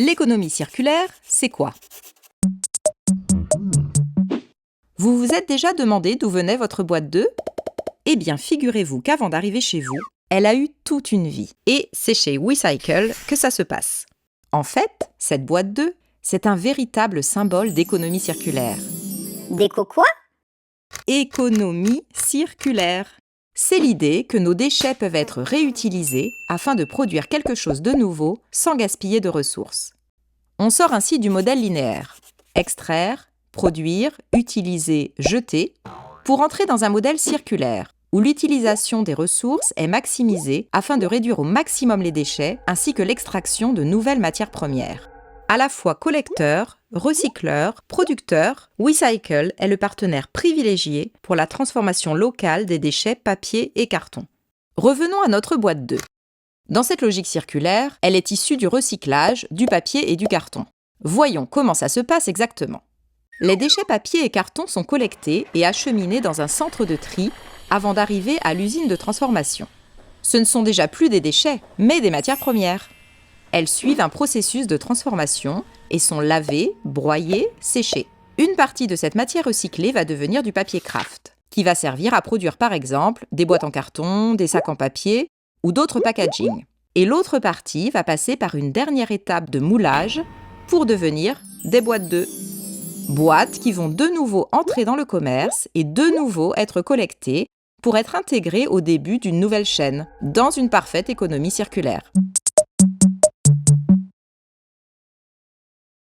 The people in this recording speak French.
L'économie circulaire, c'est quoi? Vous vous êtes déjà demandé d'où venait votre boîte d'œufs? Eh bien, figurez-vous qu'avant d'arriver chez vous, elle a eu toute une vie. Et c'est chez WeCycle que ça se passe. En fait, cette boîte d'œufs, c'est un véritable symbole d'économie circulaire. Déco quoi? Économie circulaire. C'est l'idée que nos déchets peuvent être réutilisés afin de produire quelque chose de nouveau sans gaspiller de ressources. On sort ainsi du modèle linéaire. Extraire, produire, utiliser, jeter, pour entrer dans un modèle circulaire, où l'utilisation des ressources est maximisée afin de réduire au maximum les déchets ainsi que l'extraction de nouvelles matières premières. À la fois collecteur, recycleur, producteur, WeCycle est le partenaire privilégié pour la transformation locale des déchets papier et carton. Revenons à notre boîte d'œufs. Dans cette logique circulaire, elle est issue du recyclage, du papier et du carton. Voyons comment ça se passe exactement. Les déchets papier et carton sont collectés et acheminés dans un centre de tri avant d'arriver à l'usine de transformation. Ce ne sont déjà plus des déchets, mais des matières premières. Elles suivent un processus de transformation et sont lavées, broyées, séchées. Une partie de cette matière recyclée va devenir du papier craft, qui va servir à produire par exemple des boîtes en carton, des sacs en papier ou d'autres packaging. Et l'autre partie va passer par une dernière étape de moulage pour devenir des boîtes d'œufs. Boîtes qui vont de nouveau entrer dans le commerce et de nouveau être collectées pour être intégrées au début d'une nouvelle chaîne, dans une parfaite économie circulaire.